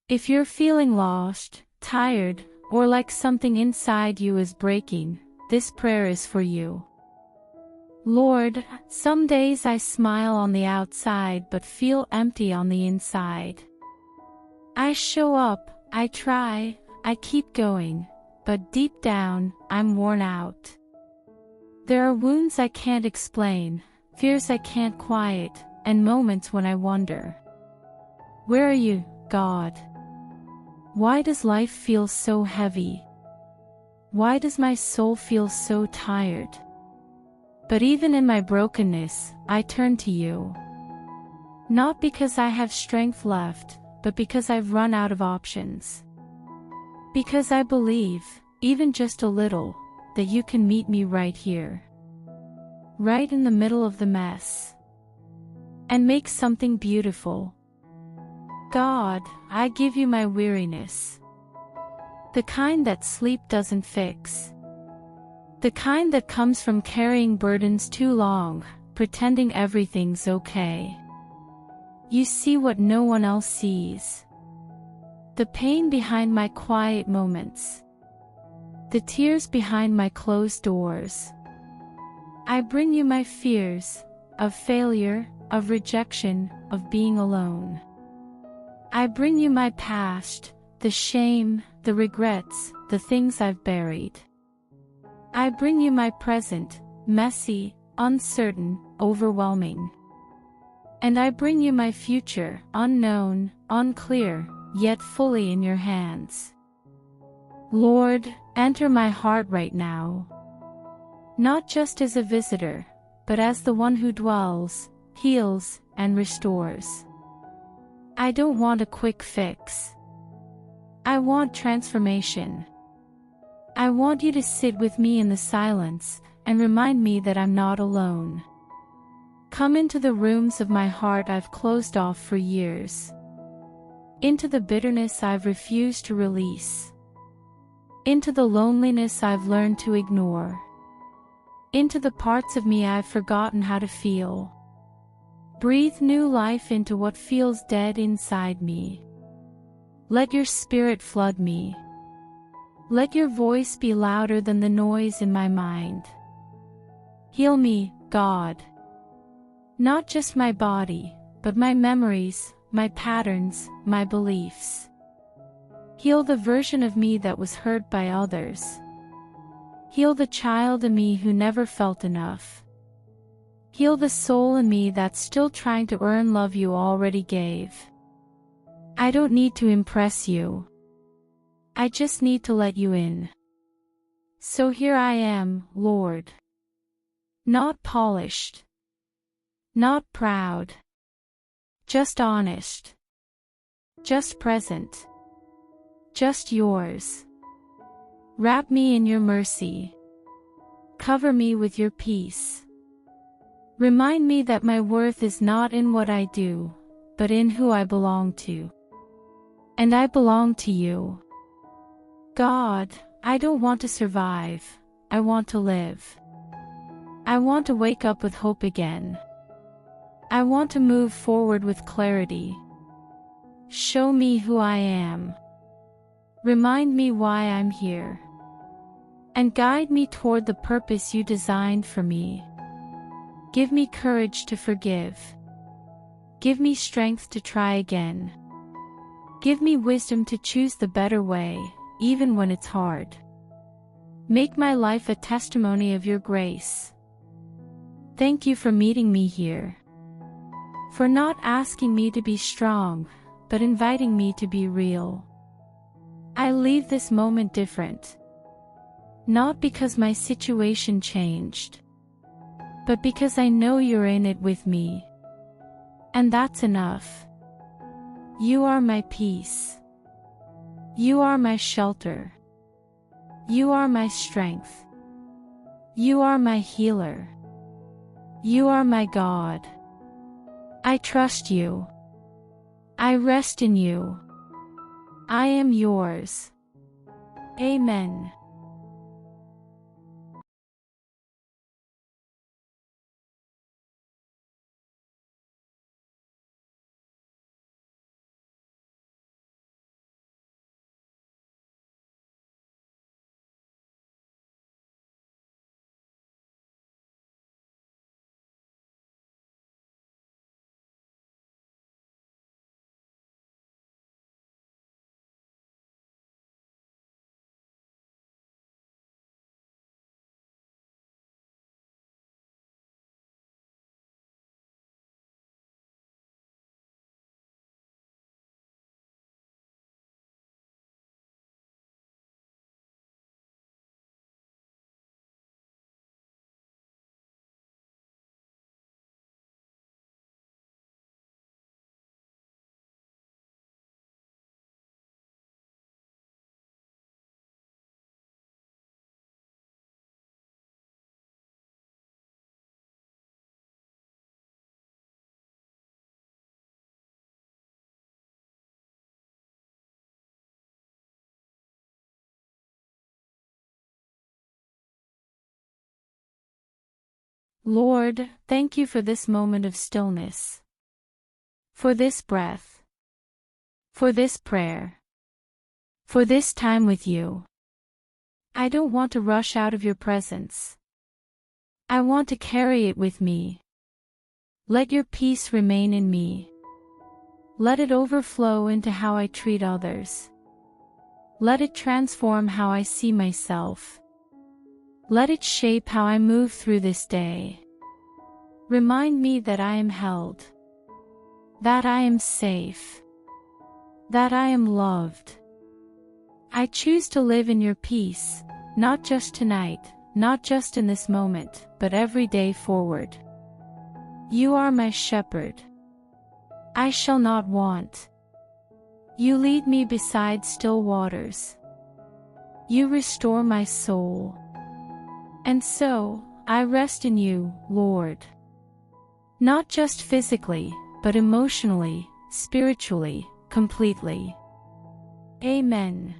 If you're feeling lost, tired, or like something inside you is breaking, this prayer is for you. Lord, some days I smile on the outside but feel empty on the inside. I show up, I try, I keep going, but deep down, I'm worn out. There are wounds I can't explain, fears I can't quiet, and moments when I wonder, where are you, God? Why does life feel so heavy? Why does my soul feel so tired? But even in my brokenness, I turn to you. Not because I have strength left, but because I've run out of options. Because I believe, even just a little, that you can meet me right here. Right in the middle of the mess. And make something beautiful. God, I give you my weariness. The kind that sleep doesn't fix. The kind that comes from carrying burdens too long, pretending everything's okay. You see what no one else sees. The pain behind my quiet moments. The tears behind my closed doors. I bring you my fears, of failure, of rejection, of being alone. I bring you my past, the shame, the regrets, the things I've buried. I bring you my present, messy, uncertain, overwhelming. And I bring you my future, unknown, unclear, yet fully in your hands. Lord, enter my heart right now. Not just as a visitor, but as the one who dwells, heals, and restores. I don't want a quick fix. I want transformation. I want you to sit with me in the silence, and remind me that I'm not alone. Come into the rooms of my heart I've closed off for years. Into the bitterness I've refused to release. Into the loneliness I've learned to ignore. Into the parts of me I've forgotten how to feel. Breathe new life into what feels dead inside me. Let your spirit flood me. Let your voice be louder than the noise in my mind. Heal me, God. Not just my body, but my memories, my patterns, my beliefs. Heal the version of me that was hurt by others. Heal the child in me who never felt enough. Heal the soul in me that's still trying to earn love you already gave. I don't need to impress you. I just need to let you in. So here I am, Lord. Not polished. Not proud. Just honest. Just present. Just yours. Wrap me in your mercy. Cover me with your peace. Remind me that my worth is not in what I do, but in who I belong to. And I belong to you. God, I don't want to survive, I want to live. I want to wake up with hope again. I want to move forward with clarity. Show me who I am. Remind me why I'm here. And guide me toward the purpose you designed for me. Give me courage to forgive. Give me strength to try again. Give me wisdom to choose the better way, even when it's hard. Make my life a testimony of your grace. Thank you for meeting me here. For not asking me to be strong, but inviting me to be real. I leave this moment different. Not because my situation changed, but because I know you're in it with me. And that's enough. You are my peace. You are my shelter. You are my strength. You are my healer. You are my God. I trust you. I rest in you. I am yours. Amen. Lord, thank you for this moment of stillness, for this breath, for this prayer, for this time with you. I don't want to rush out of your presence. I want to carry it with me. Let your peace remain in me. Let it overflow into how I treat others. Let it transform how I see myself. Let it shape how I move through this day. Remind me that I am held, that I am safe, that I am loved. I choose to live in your peace, not just tonight, not just in this moment, but every day forward. You are my shepherd. I shall not want. You lead me beside still waters. You restore my soul. And so, I rest in you, Lord. Not just physically, but emotionally, spiritually, completely. Amen.